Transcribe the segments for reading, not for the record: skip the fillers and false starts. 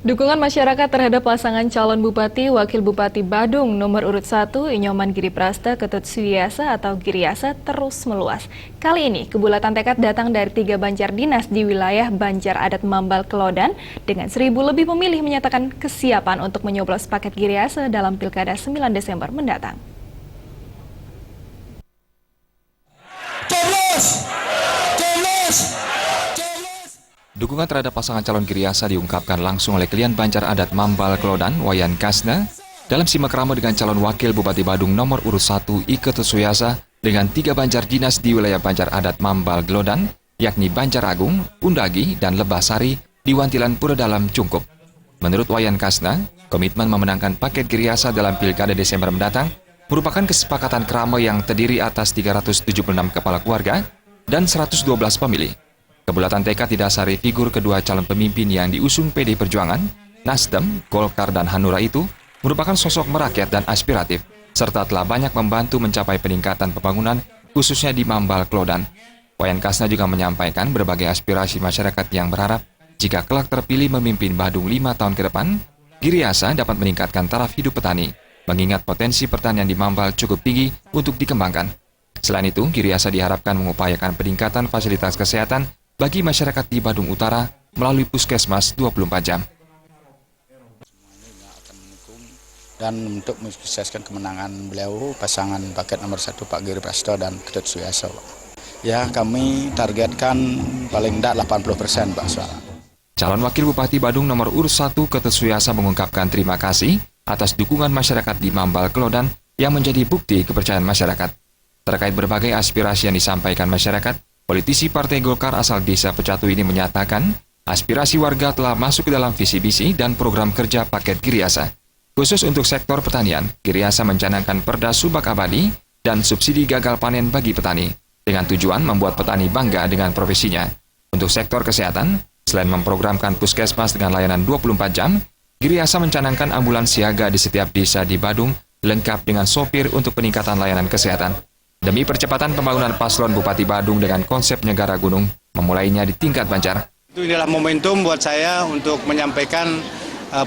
Dukungan masyarakat terhadap pasangan calon Bupati Wakil Bupati Badung nomor urut 1 Inyoman Giriprasta Ketut Suiyasa atau Giriasa terus meluas. Kali ini kebulatan tekad datang dari 3 Banjar Dinas di wilayah Banjar Adat Mambal Kelodan dengan 1.000 lebih pemilih menyatakan kesiapan untuk menyoblos paket Giriasa dalam Pilkada 9 Desember mendatang. Dukungan terhadap pasangan calon Giriasa diungkapkan langsung oleh klien Banjar Adat Mambal Kelodan, Wayan Kasna, dalam simak rame dengan calon Wakil Bupati Badung nomor urut 1 Ketut Suiyasa dengan 3 Banjar Dinas di wilayah Banjar Adat Mambal Kelodan, yakni Banjar Agung, Undagi, dan Lebahsari di Wantilan Pura Dalam Cungkup. Menurut Wayan Kasna, komitmen memenangkan paket Giriasa dalam Pilkada Desember mendatang merupakan kesepakatan kerama yang terdiri atas 376 kepala keluarga dan 112 pemilih. Kebulatan tekad didasari figur kedua calon pemimpin yang diusung PD Perjuangan, Nasdem, Golkar, dan Hanura itu merupakan sosok merakyat dan aspiratif, serta telah banyak membantu mencapai peningkatan pembangunan khususnya di Mambal Kelodan. Wayan Kasna juga menyampaikan berbagai aspirasi masyarakat yang berharap jika kelak terpilih memimpin Badung 5 tahun ke depan, Giriasa dapat meningkatkan taraf hidup petani, mengingat potensi pertanian di Mambal cukup tinggi untuk dikembangkan. Selain itu, Giriasa diharapkan mengupayakan peningkatan fasilitas kesehatan bagi masyarakat di Badung Utara melalui puskesmas 24 jam. Dan untuk mensukseskan kemenangan beliau, pasangan paket nomor 1 Pak Giriprasta dan Ketut Suiyasa. Ya, kami targetkan paling tidak 80% Pak suara. Calon Wakil Bupati Badung nomor urut 1 Ketut Suiyasa mengungkapkan terima kasih atas dukungan masyarakat di Mambal Kelodan yang menjadi bukti kepercayaan masyarakat. Terkait berbagai aspirasi yang disampaikan masyarakat, politisi Partai Golkar asal Desa Pecatu ini menyatakan aspirasi warga telah masuk ke dalam visi misi dan program kerja paket Giriasa. Khusus untuk sektor pertanian, Giriasa mencanangkan perda subak abadi dan subsidi gagal panen bagi petani, dengan tujuan membuat petani bangga dengan profesinya. Untuk sektor kesehatan, selain memprogramkan puskesmas dengan layanan 24 jam, Giriasa mencanangkan ambulans siaga di setiap desa di Badung, lengkap dengan sopir untuk peningkatan layanan kesehatan. Demi percepatan pembangunan paslon Bupati Badung dengan konsep negara gunung, memulainya di tingkat Banjar. Itu adalah momentum buat saya untuk menyampaikan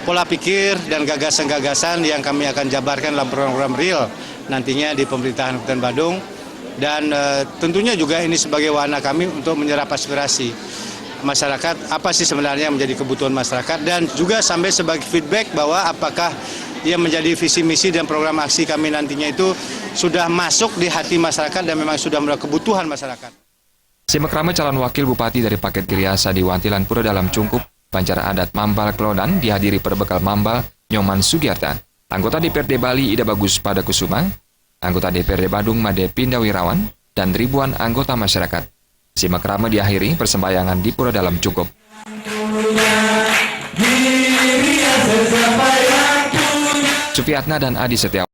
pola pikir dan gagasan-gagasan yang kami akan jabarkan dalam program real nantinya di pemerintahan Kabupaten Badung. Dan tentunya juga ini sebagai wahana kami untuk menyerap aspirasi masyarakat, apa sih sebenarnya yang menjadi kebutuhan masyarakat, dan juga sampai sebagai feedback bahwa apakah yang menjadi visi misi dan program aksi kami nantinya itu sudah masuk di hati masyarakat dan memang sudah menjadi kebutuhan masyarakat. Simak rame calon wakil bupati dari paket Giriasa di Wantilan Pura Dalam Cungkup, Banjar Adat Mambal Kelodan dihadiri perbekal Mambal Nyoman Sugiarta, anggota DPRD Bali Ida Bagus Pada Kusuma, anggota DPRD Badung Made Pindawirawan, dan ribuan anggota masyarakat. Simak rame diakhiri persembahyangan di Pura Dalam Cungkup. Sufiatna dan Adi Setiawan.